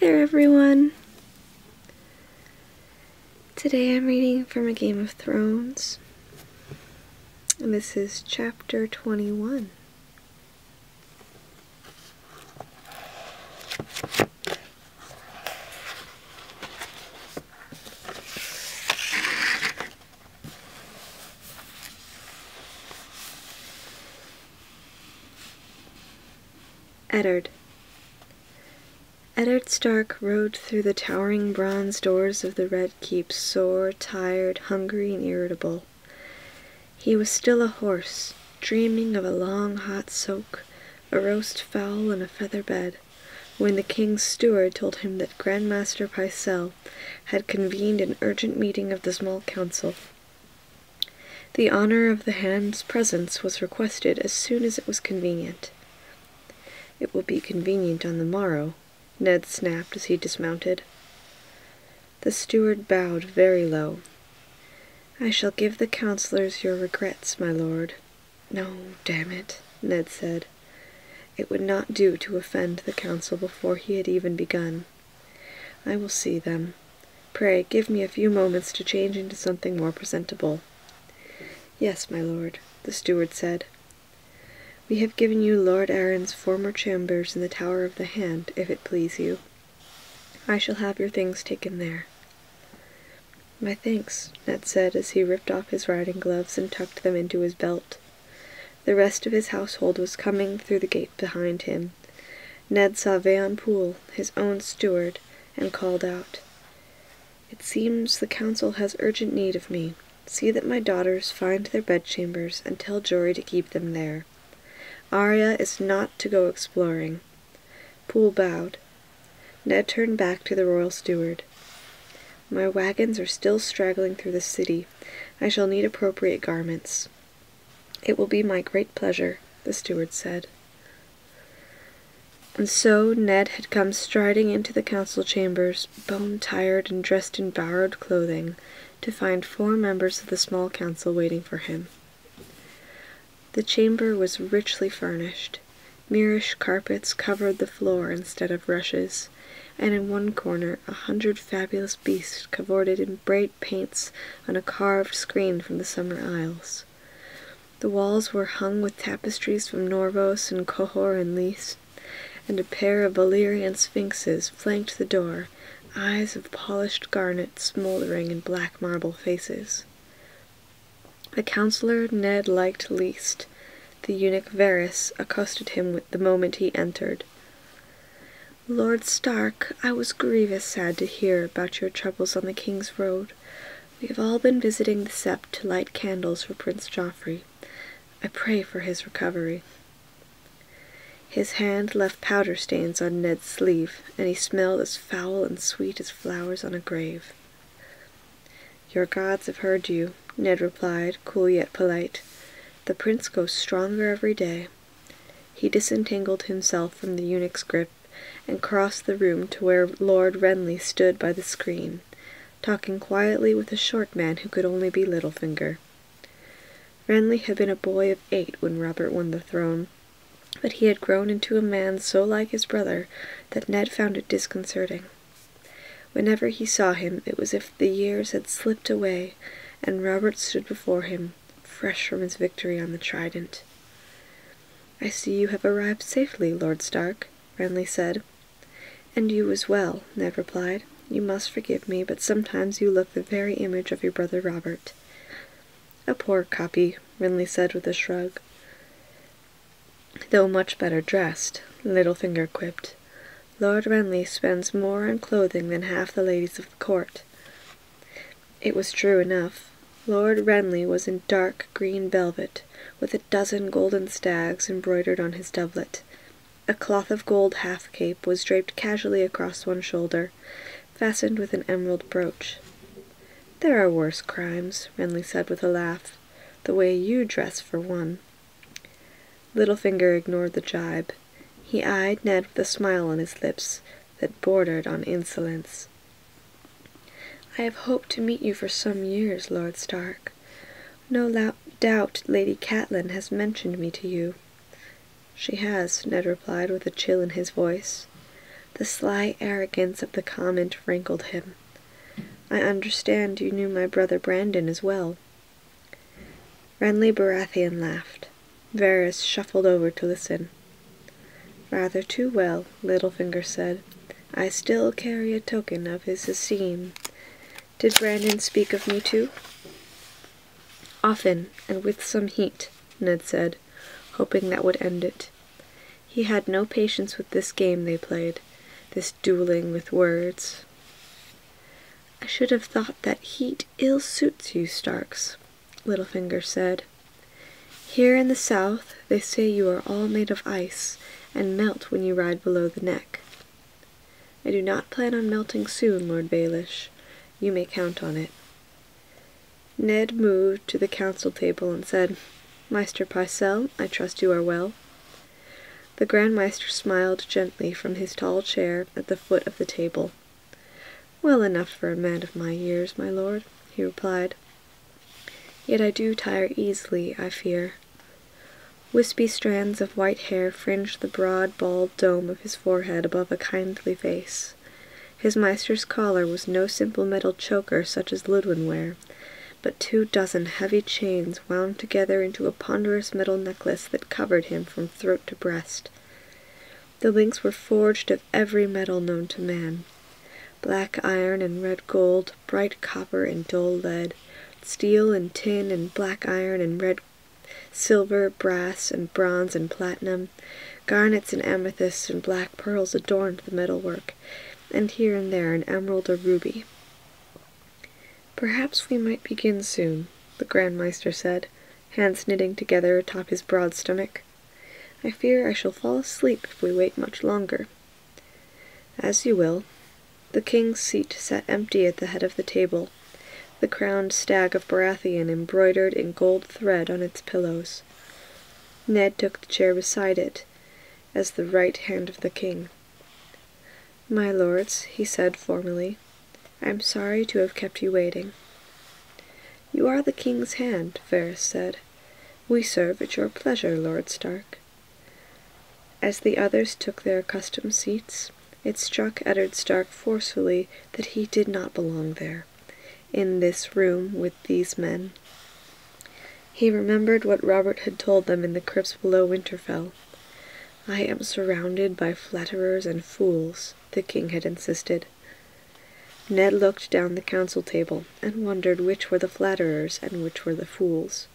there everyone! Today I'm reading from A Game of Thrones, and this is chapter 21. Eddard. Eddard Stark rode through the towering bronze doors of the Red Keep, sore, tired, hungry, and irritable. He was still a horse, dreaming of a long hot soak, a roast fowl, and a feather bed, when the king's steward told him that Grandmaster Pycelle had convened an urgent meeting of the small council. The honor of the hand's presence was requested as soon as it was convenient. "It will be convenient on the morrow," Ned snapped as he dismounted. The steward bowed very low. "I shall give the councillors your regrets, my lord." "No, damn it," Ned said. It would not do to offend the council before he had even begun. "I will see them. Pray give me a few moments to change into something more presentable." "Yes, my lord," the steward said. "We have given you Lord Arryn's former chambers in the Tower of the Hand, if it please you. I shall have your things taken there." "My thanks," Ned said as he ripped off his riding gloves and tucked them into his belt. The rest of his household was coming through the gate behind him. Ned saw Veon Poole, his own steward, and called out, "It seems the council has urgent need of me. See that my daughters find their bedchambers, and tell Jory to keep them there. Arya is not to go exploring." Poole bowed. Ned turned back to the royal steward. "My wagons are still straggling through the city. I shall need appropriate garments." "It will be my great pleasure," the steward said. And so Ned had come striding into the council chambers, bone-tired and dressed in borrowed clothing, to find 4 members of the small council waiting for him. The chamber was richly furnished. Moorish carpets covered the floor instead of rushes, and in one corner 100 fabulous beasts cavorted in bright paints on a carved screen from the Summer Isles. The walls were hung with tapestries from Norvos and Qohor and Lys, and a pair of Valyrian sphinxes flanked the door, eyes of polished garnet smoldering in black marble faces. The councillor Ned liked least, the eunuch Varys, accosted him the moment he entered. "Lord Stark, I was grievous sad to hear about your troubles on the King's Road. We have all been visiting the Sept to light candles for Prince Joffrey. I pray for his recovery." His hand left powder stains on Ned's sleeve, and he smelled as foul and sweet as flowers on a grave. "Your gods have heard you," Ned replied, cool yet polite. "The prince grows stronger every day." He disentangled himself from the eunuch's grip and crossed the room to where Lord Renly stood by the screen, talking quietly with a short man who could only be Littlefinger. Renly had been a boy of 8 when Robert won the throne, but he had grown into a man so like his brother that Ned found it disconcerting. Whenever he saw him, it was as if the years had slipped away, and Robert stood before him, fresh from his victory on the Trident. "I see you have arrived safely, Lord Stark," Renly said. "And you as well," Ned replied. "You must forgive me, but sometimes you look the very image of your brother Robert." "A poor copy," Renly said with a shrug. "Though much better dressed," Littlefinger quipped. "Lord Renly spends more on clothing than half the ladies of the court." It was true enough. Lord Renly was in dark green velvet, with a dozen golden stags embroidered on his doublet. A cloth of gold half-cape was draped casually across one shoulder, fastened with an emerald brooch. "There are worse crimes," Renly said with a laugh. "The way you dress, for one." Littlefinger ignored the jibe. He eyed Ned with a smile on his lips that bordered on insolence. "I have hoped to meet you for some years, Lord Stark. No doubt Lady Catelyn has mentioned me to you." "She has," Ned replied with a chill in his voice. The sly arrogance of the comment rankled him. "I understand you knew my brother Brandon as well." Renly Baratheon laughed. Varys shuffled over to listen. "Rather too well," Littlefinger said. "I still carry a token of his esteem. Did Brandon speak of me too?" "Often, and with some heat," Ned said, hoping that would end it. He had no patience with this game they played, this dueling with words. "I should have thought that heat ill suits you, Starks," Littlefinger said. "Here in the south they say you are all made of ice, and melt when you ride below the neck. I do not plan on melting soon, Lord Baelish. You may count on it." Ned moved to the council table and said, "Maester Pycelle, I trust you are well." The Grand Maester smiled gently from his tall chair at the foot of the table. "Well enough for a man of my years, my lord," he replied. "Yet I do tire easily, I fear." Wispy strands of white hair fringed the broad, bald dome of his forehead above a kindly face. His maester's collar was no simple metal choker such as Ludwin wear, but 24 heavy chains wound together into a ponderous metal necklace that covered him from throat to breast. The links were forged of every metal known to man. Black iron and red gold, bright copper and dull lead, steel and tin and black iron and red silver, brass and bronze and platinum, garnets and amethysts and black pearls adorned the metalwork, and here and there an emerald or ruby. "Perhaps we might begin soon," the Grand Maester said, hands knitting together atop his broad stomach. "I fear I shall fall asleep if we wait much longer." "As you will." The king's seat sat empty at the head of the table, the crowned stag of Baratheon embroidered in gold thread on its pillows. Ned took the chair beside it, as the right hand of the king. "My lords," he said formally, "I am sorry to have kept you waiting." "You are the king's hand," Varys said. "We serve at your pleasure, Lord Stark." As the others took their accustomed seats, it struck Eddard Stark forcefully that he did not belong there, in this room with these men. He remembered what Robert had told them in the crypts below Winterfell. "I am surrounded by flatterers and fools," the king had insisted. Ned looked down the council table and wondered which were the flatterers and which were the fools.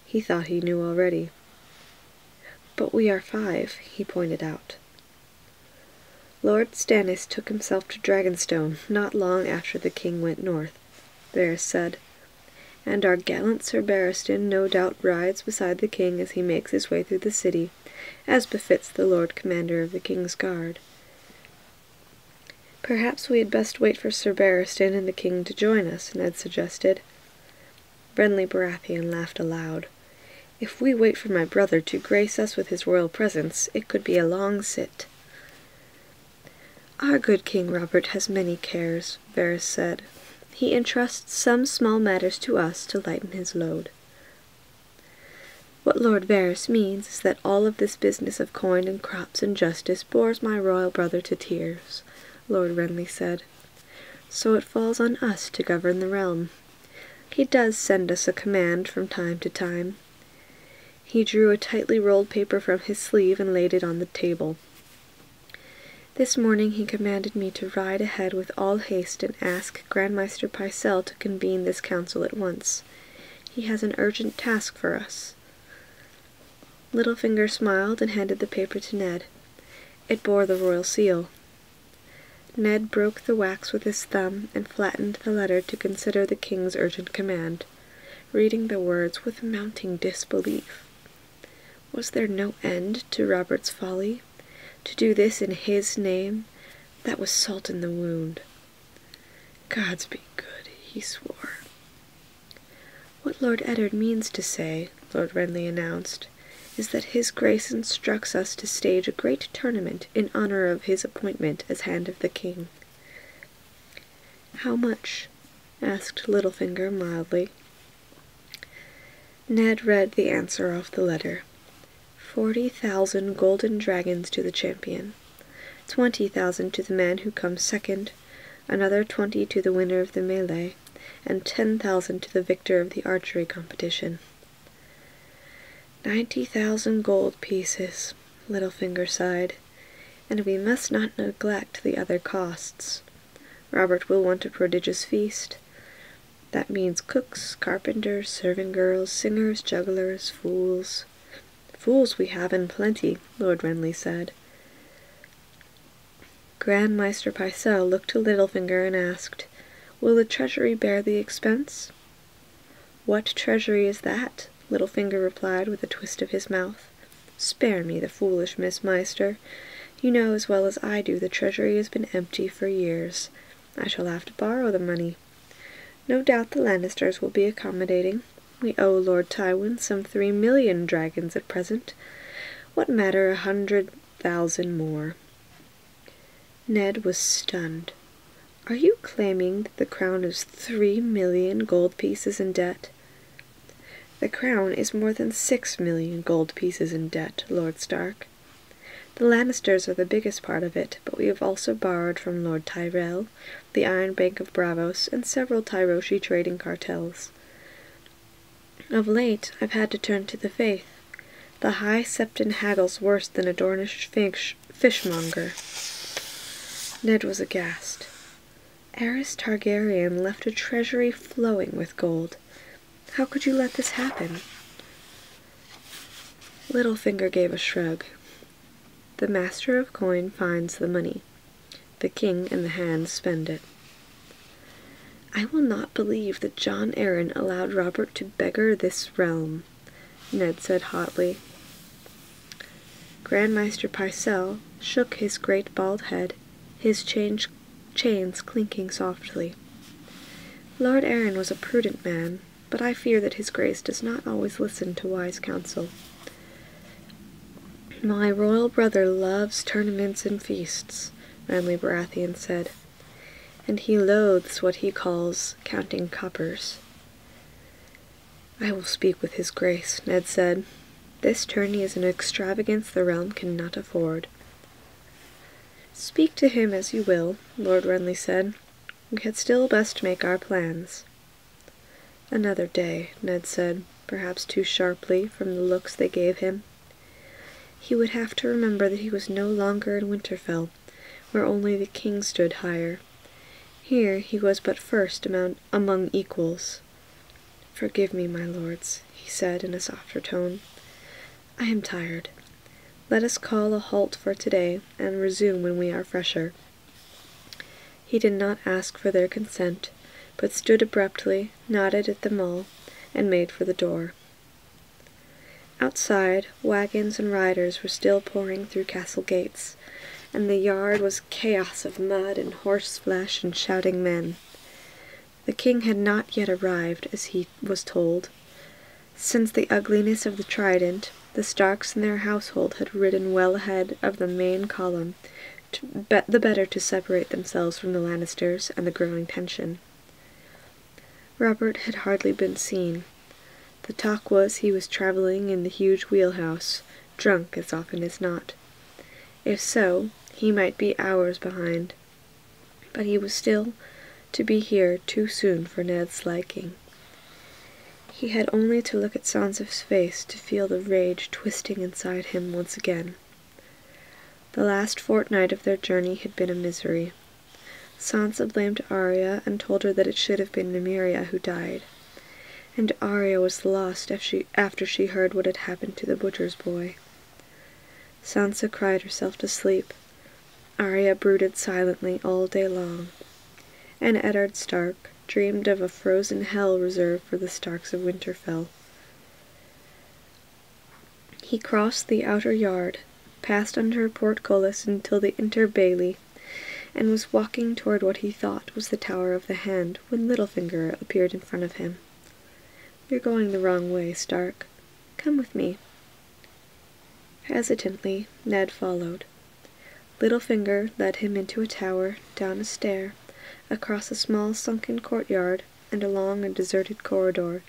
He thought he knew already. "But we are 5, he pointed out. "Lord Stannis took himself to Dragonstone not long after the king went north," Varys said, "and our gallant Sir Barristan no doubt rides beside the king as he makes his way through the city, as befits the Lord Commander of the King's Guard." "Perhaps we had best wait for Sir Barristan and the king to join us," Ned suggested. Renly Baratheon laughed aloud. "If we wait for my brother to grace us with his royal presence, it could be a long sit." "Our good King Robert has many cares," Varys said. "He entrusts some small matters to us to lighten his load." "What Lord Varys means is that all of this business of coin and crops and justice bores my royal brother to tears," Lord Renly said. "So it falls on us to govern the realm. He does send us a command from time to time." He drew a tightly rolled paper from his sleeve and laid it on the table. "This morning he commanded me to ride ahead with all haste and ask Grand Maester Pycelle to convene this council at once. He has an urgent task for us." Littlefinger smiled and handed the paper to Ned. It bore the royal seal. Ned broke the wax with his thumb and flattened the letter to consider the king's urgent command, reading the words with mounting disbelief. Was there no end to Robert's folly? To do this in his name, that was salt in the wound. "Gods be good," he swore. "What Lord Eddard means to say," Lord Renly announced, "is that his grace instructs us to stage a great tournament in honor of his appointment as Hand of the King." "How much?" asked Littlefinger mildly. Ned read the answer off the letter. 40,000 golden dragons to the champion. 20,000 to the man who comes second, another 20 to the winner of the melee, and 10,000 to the victor of the archery competition. 90,000 gold pieces, Littlefinger sighed, and we must not neglect the other costs. Robert will want a prodigious feast. That means cooks, carpenters, servant girls, singers, jugglers, fools. Fools we have in plenty, Lord Renly said. Grand Maester Pycelle looked to Littlefinger and asked, "Will the treasury bear the expense?" "What treasury is that?" Littlefinger replied with a twist of his mouth. "Spare me the foolish Miss Maester. You know as well as I do the treasury has been empty for years. I shall have to borrow the money. No doubt the Lannisters will be accommodating. We owe Lord Tywin some 3,000,000 dragons at present. What matter 100,000 more?" Ned was stunned. "Are you claiming that the crown is 3,000,000 gold pieces in debt?" "The crown is more than 6,000,000 gold pieces in debt, Lord Stark. The Lannisters are the biggest part of it, but we have also borrowed from Lord Tyrell, the Iron Bank of Bravos, and several Tyroshi trading cartels. Of late, I've had to turn to the faith. The High Septon haggles worse than a Dornish fishmonger." Ned was aghast. Aerys Targaryen left a treasury flowing with gold. How could you let this happen? Littlefinger gave a shrug. The master of coin finds the money. The king and the hands spend it. "I will not believe that Jon Arryn allowed Robert to beggar this realm," Ned said hotly. Grand Maester Pycelle shook his great bald head, his chains clinking softly. "Lord Arryn was a prudent man, but I fear that his grace does not always listen to wise counsel. My royal brother loves tournaments and feasts," Renly Baratheon said, "and he loathes what he calls counting coppers." "I will speak with his grace," Ned said. "This tourney is an extravagance the realm cannot afford." "Speak to him as you will," Lord Renly said. "We had still best make our plans." "Another day," Ned said, perhaps too sharply from the looks they gave him. He would have to remember that he was no longer in Winterfell, where only the king stood higher. Here he was but first among equals. "Forgive me, my lords," he said in a softer tone. "I am tired. Let us call a halt for today, and resume when we are fresher." He did not ask for their consent, but stood abruptly, nodded at them all, and made for the door. Outside, wagons and riders were still pouring through castle gates, and the yard was chaos of mud and horseflesh and shouting men. The king had not yet arrived, as he was told. Since the ugliness of the Trident, the Starks and their household had ridden well ahead of the main column, the better to separate themselves from the Lannisters and the growing tension. Robert had hardly been seen. The talk was he was travelling in the huge wheelhouse, drunk as often as not. If so, he might be hours behind. But he was still to be here too soon for Ned's liking. He had only to look at Sansa's face to feel the rage twisting inside him once again. The last fortnight of their journey had been a misery. Sansa blamed Arya and told her that it should have been Nymeria who died. And Arya was lost after she heard what had happened to the butcher's boy. Sansa cried herself to sleep. Arya brooded silently all day long. And Eddard Stark dreamed of a frozen hell reserved for the Starks of Winterfell. He crossed the outer yard, passed under a portcullis until the inner bailey, and was walking toward what he thought was the Tower of the Hand when Littlefinger appeared in front of him. "You're going the wrong way, Stark. Come with me." Hesitantly, Ned followed. Littlefinger led him into a tower, down a stair, across a small sunken courtyard, and along a deserted corridor,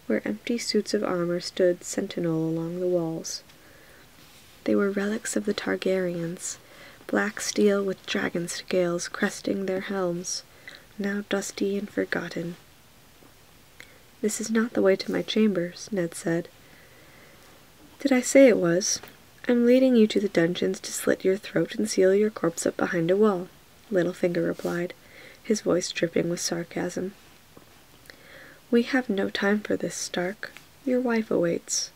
where empty suits of armor stood sentinel along the walls. They were relics of the Targaryens, black steel with dragon scales cresting their helms, now dusty and forgotten. "This is not the way to my chambers," Ned said. "Did I say it was? I'm leading you to the dungeons to slit your throat and seal your corpse up behind a wall," Littlefinger replied, his voice dripping with sarcasm. "We have no time for this, Stark. Your wife awaits."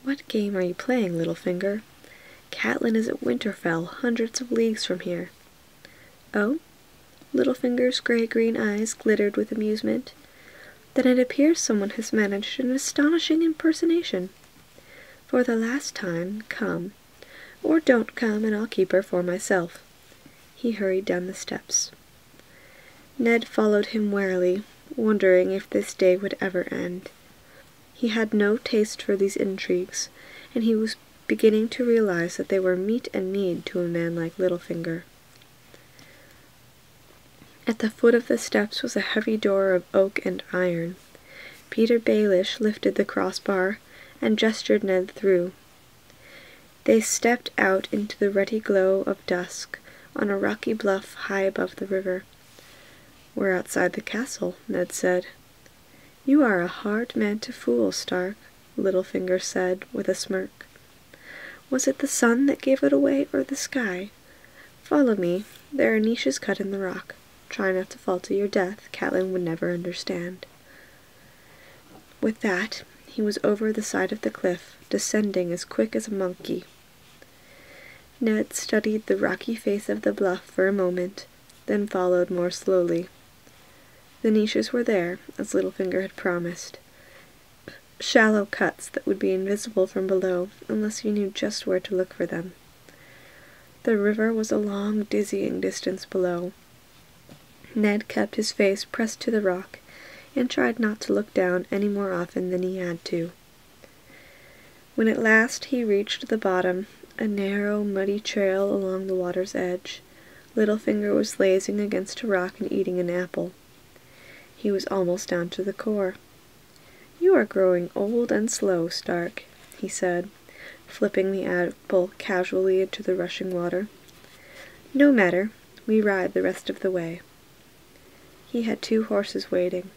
"What game are you playing, Littlefinger? Catelyn is at Winterfell, hundreds of leagues from here." "Oh?" Littlefinger's gray-green eyes glittered with amusement. "Then it appears someone has managed an astonishing impersonation. For the last time, come. Or don't come, and I'll keep her for myself." He hurried down the steps. Ned followed him warily, wondering if this day would ever end. He had no taste for these intrigues, and he was beginning to realize that they were meat and mead to a man like Littlefinger. At the foot of the steps was a heavy door of oak and iron. Peter Baelish lifted the crossbar and gestured Ned through. They stepped out into the ruddy glow of dusk on a rocky bluff high above the river. "We're outside the castle," Ned said. "You are a hard man to fool, Stark," Littlefinger said with a smirk. "Was it the sun that gave it away, or the sky? Follow me. There are niches cut in the rock. Try not to fall to your death. Catelyn would never understand." With that, he was over the side of the cliff, descending as quick as a monkey. Ned studied the rocky face of the bluff for a moment, then followed more slowly. The niches were there, as Littlefinger had promised. Shallow cuts that would be invisible from below, unless you knew just where to look for them. The river was a long, dizzying distance below. Ned kept his face pressed to the rock, and tried not to look down any more often than he had to. When at last he reached the bottom, a narrow, muddy trail along the water's edge, Littlefinger was lazing against a rock and eating an apple. He was almost down to the core. "You are growing old and slow, Stark," he said, flipping the apple casually into the rushing water. "No matter, we ride the rest of the way." He had 2 horses waiting.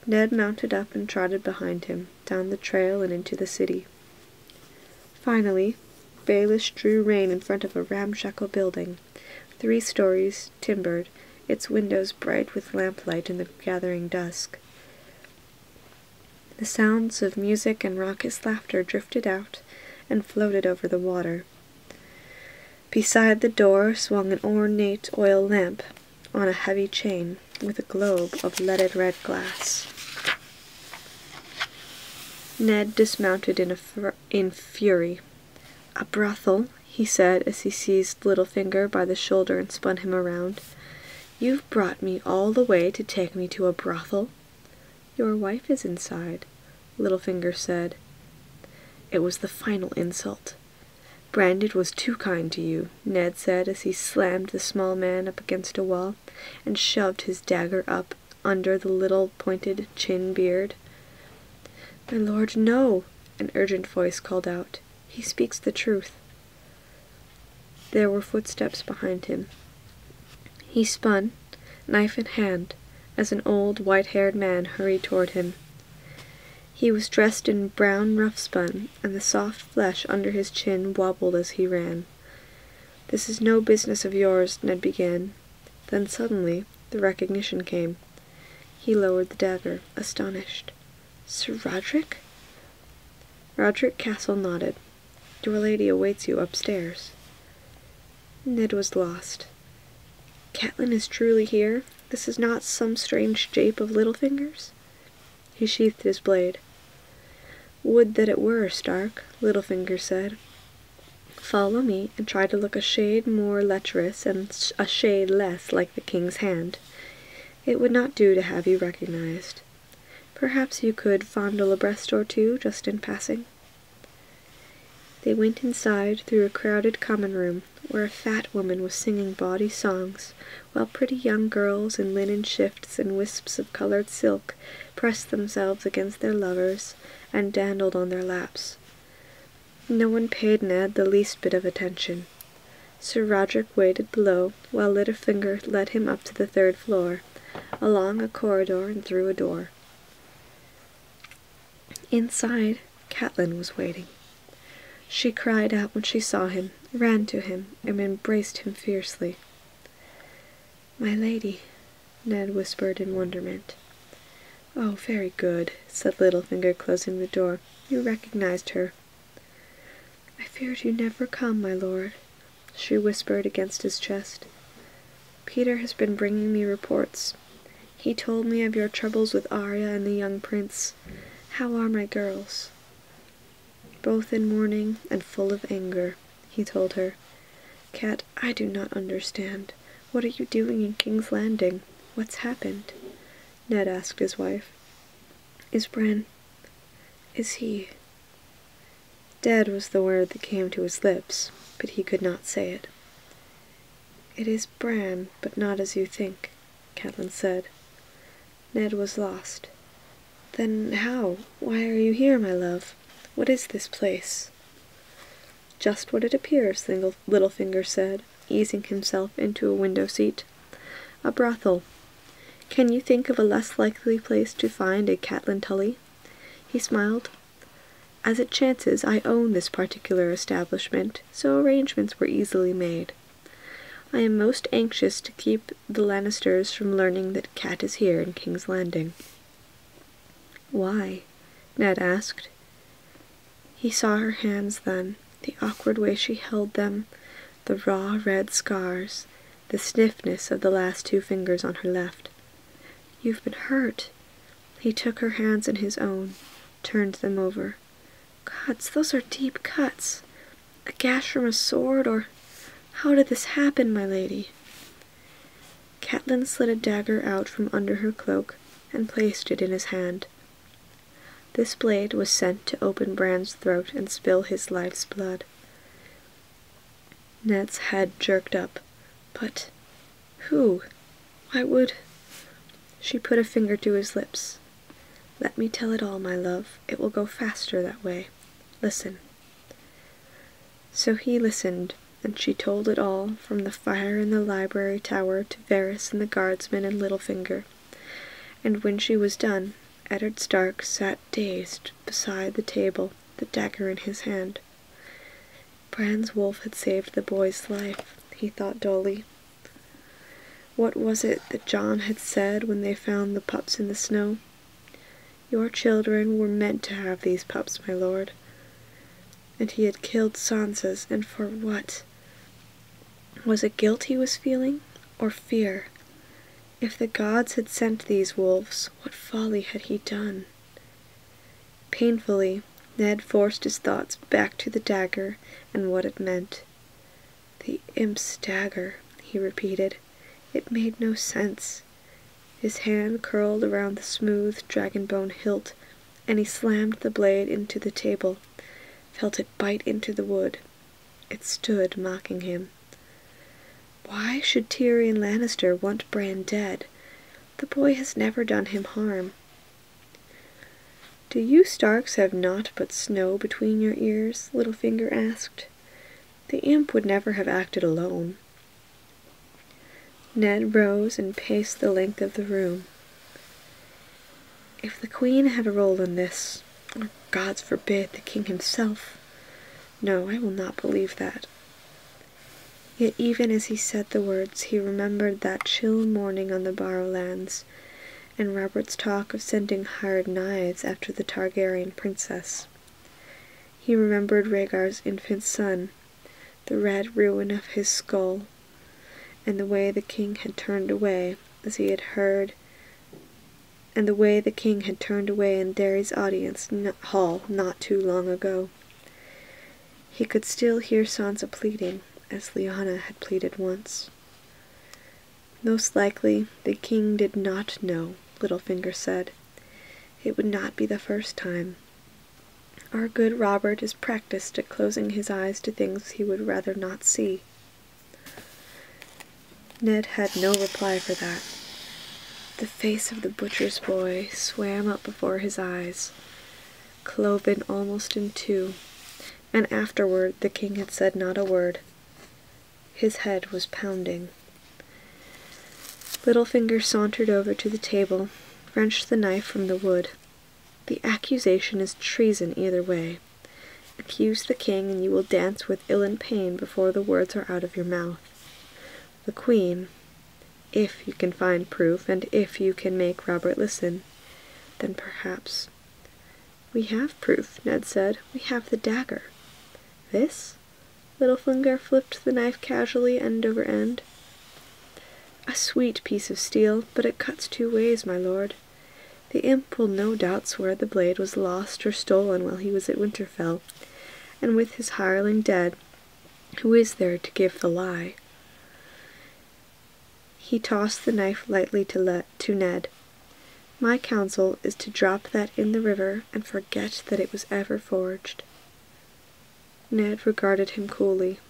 Ned mounted up and trotted behind him, down the trail and into the city. Finally, Baelish drew rein in front of a ramshackle building, 3 stories, timbered, its windows bright with lamplight in the gathering dusk. The sounds of music and raucous laughter drifted out and floated over the water. Beside the door swung an ornate oil lamp on a heavy chain with a globe of leaded red glass. Ned dismounted in fury. "A brothel," he said as he seized Littlefinger by the shoulder and spun him around. "You've brought me all the way to take me to a brothel?" "Your wife is inside," Littlefinger said. It was the final insult. "Branded was too kind to you," Ned said as he slammed the small man up against a wall and shoved his dagger up under the little pointed chin beard. "My lord, no!" an urgent voice called out. "He speaks the truth." There were footsteps behind him. He spun, knife in hand, as an old, white-haired man hurried toward him. He was dressed in brown rough-spun, and the soft flesh under his chin wobbled as he ran. "This is no business of yours," Ned began. Then suddenly the recognition came. He lowered the dagger, astonished. "Sir Roderick?" Roderick Castle nodded. "Your lady awaits you upstairs." Ned was lost. "Catelyn is truly here? This is not some strange jape of Littlefinger's?" He sheathed his blade. "Would that it were, Stark," Littlefinger said. "Follow me, and try to look a shade more lecherous and a shade less like the king's hand. It would not do to have you recognized. Perhaps you could fondle a breast or 2 just in passing." They went inside through a crowded common room, where a fat woman was singing bawdy songs, while pretty young girls in linen shifts and wisps of colored silk pressed themselves against their lovers and dandled on their laps. No one paid Ned the least bit of attention. Sir Roderick waited below, while Littlefinger led him up to the 3rd floor, along a corridor and through a door. Inside, Catelyn was waiting. She cried out when she saw him, ran to him, and embraced him fiercely. "My lady," Ned whispered in wonderment. "Oh, very good," said Littlefinger, closing the door. "You recognized her." "I feared you'd never come, my lord," she whispered against his chest. "Peter has been bringing me reports. He told me of your troubles with Arya and the young prince. How are my girls?" "Both in mourning and full of anger," he told her. "Cat, I do not understand. What are you doing in King's Landing? What's happened?" Ned asked his wife. "Is he—" Dead was the word that came to his lips, but he could not say it. "It is Bran, but not as you think," Catelyn said. Ned was lost. "Then how? Why are you here, my love? What is this place?" "Just what it appears," Littlefinger said, easing himself into a window seat. "A brothel. Can you think of a less likely place to find a Catelyn Tully?" He smiled. "As it chances, I own this particular establishment, so arrangements were easily made. I am most anxious to keep the Lannisters from learning that Cat is here in King's Landing." "Why?" Ned asked. He saw her hands then, the awkward way she held them, the raw red scars, the stiffness of the last 2 fingers on her left. "You've been hurt." He took her hands in his own, turned them over. "Gods, those are deep cuts. A gash from a sword, or— How did this happen, my lady?" Catelyn slid a dagger out from under her cloak and placed it in his hand. This blade was sent to open Bran's throat and spill his life's blood. Ned's head jerked up. "But who? Why would—" She put a finger to his lips. "Let me tell it all, my love. It will go faster that way. Listen." So he listened, and she told it all, from the fire in the library tower to Varys and the guardsmen and Littlefinger. And when she was done, Eddard Stark sat dazed beside the table, the dagger in his hand. Bran's wolf had saved the boy's life, he thought dully. What was it that Jon had said when they found the pups in the snow? "Your children were meant to have these pups, my lord." And he had killed Sansa's, and for what? Was it guilt he was feeling, or fear? If the gods had sent these wolves, what folly had he done? Painfully, Ned forced his thoughts back to the dagger and what it meant. "The imp's dagger," he repeated. It made no sense. His hand curled around the smooth dragonbone hilt, and he slammed the blade into the table, felt it bite into the wood. It stood mocking him. Why should Tyrion Lannister want Bran dead? The boy has never done him harm. "Do you Starks have naught but snow between your ears?" Littlefinger asked. "The imp would never have acted alone." Ned rose and paced the length of the room. "If the Queen had a role in this, or gods forbid, the King himself— No, I will not believe that." Yet even as he said the words, he remembered that chill morning on the Barrowlands, and Robert's talk of sending hired knives after the Targaryen princess. He remembered Rhaegar's infant son, the red ruin of his skull, and the way the king had turned away as he had heard, and the way the king had turned away in Derry's audience hall not too long ago. He could still hear Sansa pleading, as Lyanna had pleaded once. Most likely the king did not know, Littlefinger said. It would not be the first time. Our good Robert is practiced at closing his eyes to things he would rather not see. Ned had no reply for that. The face of the butcher's boy swam up before his eyes, cloven almost in two, and afterward the king had said not a word. His head was pounding. Littlefinger sauntered over to the table, wrenched the knife from the wood. The accusation is treason either way. Accuse the king, and you will dance with ill and pain before the words are out of your mouth. The queen, if you can find proof, and if you can make Robert listen, then perhaps— "We have proof," Ned said. "We have the dagger." "This?" Littlefinger flipped the knife casually end over end. "A sweet piece of steel, but it cuts two ways, my lord. The imp will no doubt swear the blade was lost or stolen while he was at Winterfell, and with his hireling dead, who is there to give the lie?" He tossed the knife lightly to Ned. "My counsel is to drop that in the river and forget that it was ever forged." Ned regarded him coolly.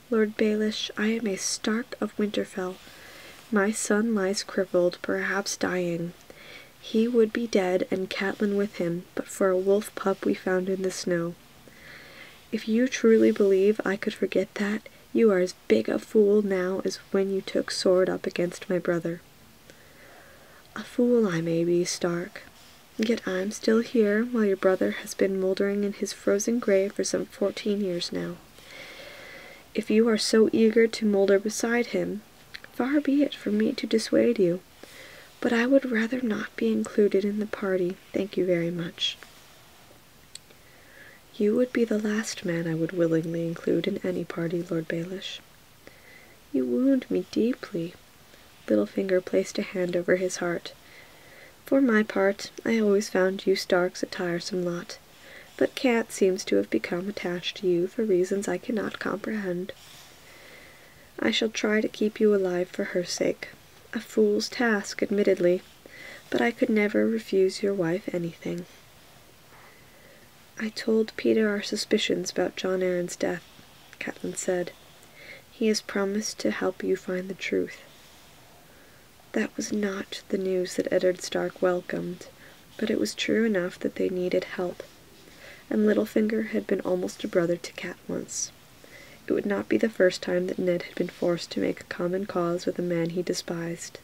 "Lord Baelish, I am a Stark of Winterfell. My son lies crippled, perhaps dying. He would be dead and Catelyn with him, but for a wolf pup we found in the snow. If you truly believe I could forget that, you are as big a fool now as when you took sword up against my brother." "A fool I may be, Stark. Yet I'm still here, while your brother has been mouldering in his frozen grave for some 14 years now. If you are so eager to moulder beside him, far be it from me to dissuade you. But I would rather not be included in the party, thank you very much." "You would be the last man I would willingly include in any party, Lord Baelish." "You wound me deeply." Littlefinger placed a hand over his heart. "For my part, I always found you Starks a tiresome lot, but Cat seems to have become attached to you for reasons I cannot comprehend. I shall try to keep you alive for her sake. A fool's task, admittedly, but I could never refuse your wife anything." "I told Peter our suspicions about Jon Arryn's death," Catelyn said. "He has promised to help you find the truth." That was not the news that Eddard Stark welcomed, but it was true enough that they needed help, and Littlefinger had been almost a brother to Cat once. It would not be the first time that Ned had been forced to make a common cause with a man he despised.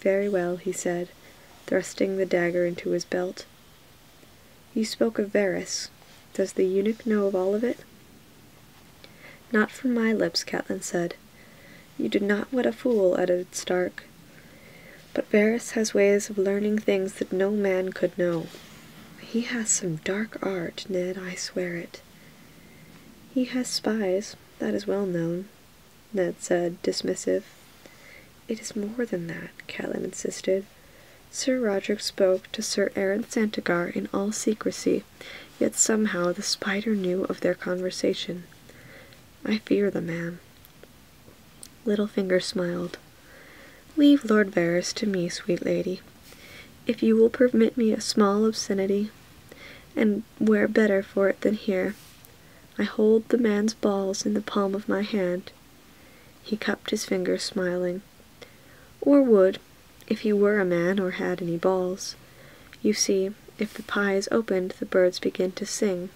"Very well," he said, thrusting the dagger into his belt. "You spoke of Varys. Does the eunuch know of all of it?" "Not from my lips," Catelyn said. "You did not wed a fool, Eddard Stark. But Varys has ways of learning things that no man could know. He has some dark art, Ned, I swear it." "He has spies, that is well known," Ned said, dismissive. "It is more than that," Catelyn insisted. "Sir Roderick spoke to Sir Aaron Santagar in all secrecy, yet somehow the spider knew of their conversation. I fear the man." Littlefinger smiled. "Leave Lord Varys to me, sweet lady. If you will permit me a small obscenity, and where better for it than here? I hold the man's balls in the palm of my hand." He cupped his fingers, smiling. "Or would, if he were a man or had any balls. You see, if the pie is opened, the birds begin to sing,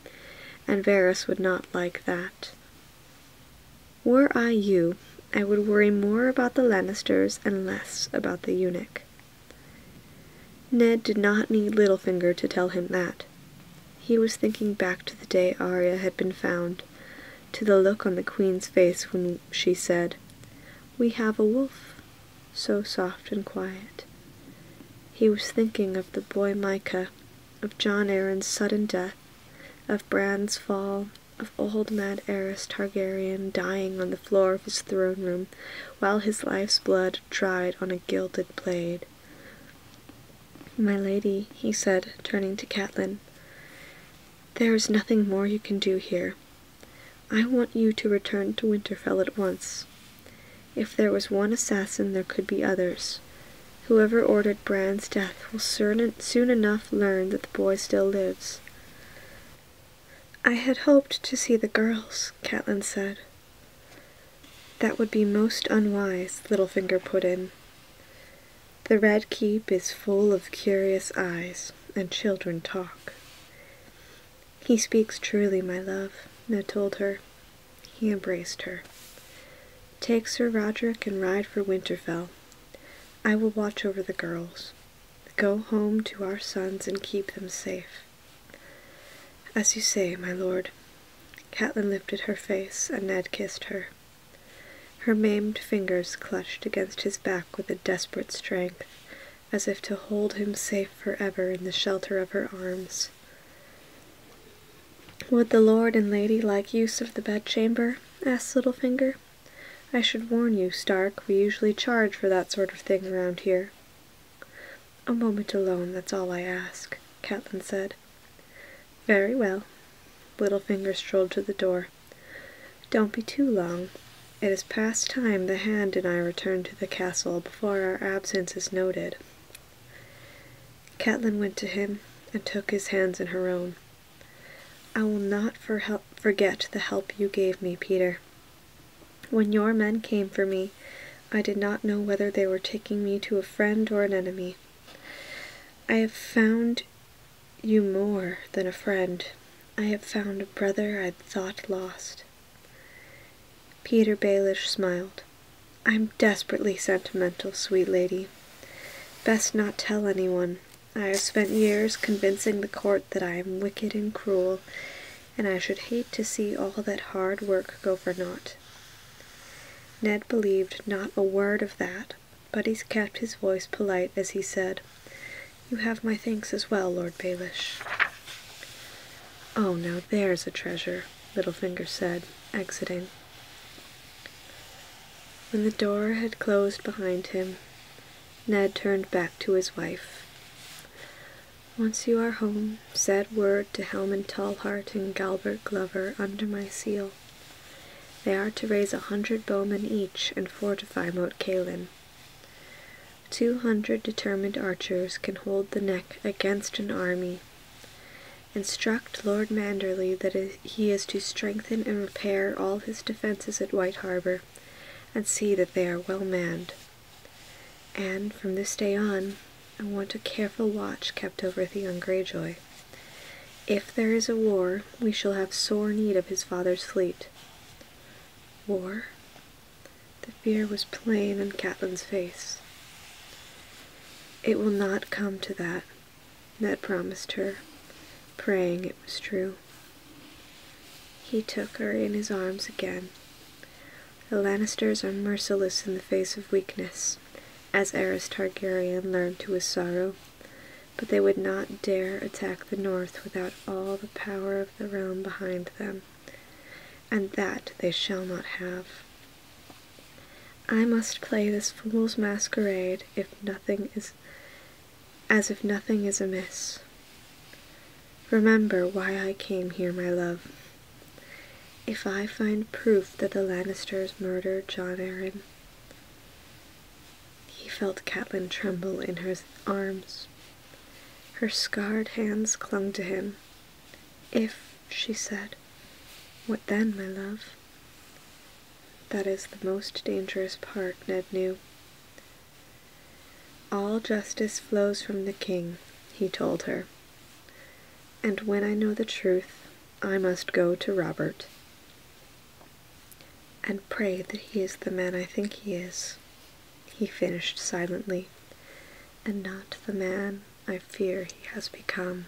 and Varys would not like that. Were I you, I would worry more about the Lannisters and less about the eunuch." Ned did not need Littlefinger to tell him that. He was thinking back to the day Arya had been found, to the look on the Queen's face when she said, "We have a wolf," so soft and quiet. He was thinking of the boy Micah, of Jon Arryn's sudden death, of Bran's fall, of old Mad Aerys Targaryen dying on the floor of his throne room while his life's blood dried on a gilded blade. "My lady," he said, turning to Catelyn, "there is nothing more you can do here. I want you to return to Winterfell at once. If there was one assassin, there could be others. Whoever ordered Bran's death will soon enough learn that the boy still lives." "I had hoped to see the girls," Catelyn said. "That would be most unwise," Littlefinger put in. "The Red Keep is full of curious eyes, and children talk." "He speaks truly, my love," Ned told her. He embraced her. Take Sir Roderick and ride for Winterfell. I will watch over the girls. Go home to our sons and keep them safe." "As you say, my lord." Catelyn lifted her face, and Ned kissed her. Her maimed fingers clutched against his back with a desperate strength, as if to hold him safe forever in the shelter of her arms. "Would the lord and lady like use of the bedchamber?" asked Littlefinger. "I should warn you, Stark, we usually charge for that sort of thing around here." "A moment alone, that's all I ask," Catelyn said. "Very well." Littlefinger strolled to the door. "Don't be too long. It is past time the Hand and I return to the castle before our absence is noted." Catelyn went to him and took his hands in her own. "I will not forget the help you gave me, Peter. When your men came for me, I did not know whether they were taking me to a friend or an enemy. I have found you more than a friend. I have found a brother I'd thought lost." Peter Baelish smiled. "I'm desperately sentimental, sweet lady. Best not tell anyone. I have spent years convincing the court that I am wicked and cruel, and I should hate to see all that hard work go for naught." Ned believed not a word of that, but he kept his voice polite as he said, "You have my thanks as well, Lord Baelish." "Oh, now there's a treasure," Littlefinger said, exiting. When the door had closed behind him, Ned turned back to his wife. "Once you are home, send word to Helman Tallheart and Galbert Glover under my seal. They are to raise 100 bowmen each and fortify Moat Cailin. 200 determined archers can hold the neck against an army. Instruct Lord Manderley that he is to strengthen and repair all his defences at White Harbour, and see that they are well manned. And from this day on, I want a careful watch kept over Theon Greyjoy. If there is a war, we shall have sore need of his father's fleet." "War?" The fear was plain on Catelyn's face. "It will not come to that," Ned promised her, praying it was true. He took her in his arms again. The Lannisters are merciless in the face of weakness, as Aerys Targaryen learned to his sorrow, but they would not dare attack the north without all the power of the realm behind them, and that they shall not have. I must play this fool's masquerade as if nothing is amiss. Remember why I came here, my love. If I find proof that the Lannisters murdered Jon Arryn—" He felt Catelyn tremble in her arms. Her scarred hands clung to him. "If," she said. "What then, my love?" That is the most dangerous part, Ned knew. "All justice flows from the king," he told her. "And when I know the truth, I must go to Robert. And pray that he is the man I think he is," he finished silently, "and not the man I fear he has become."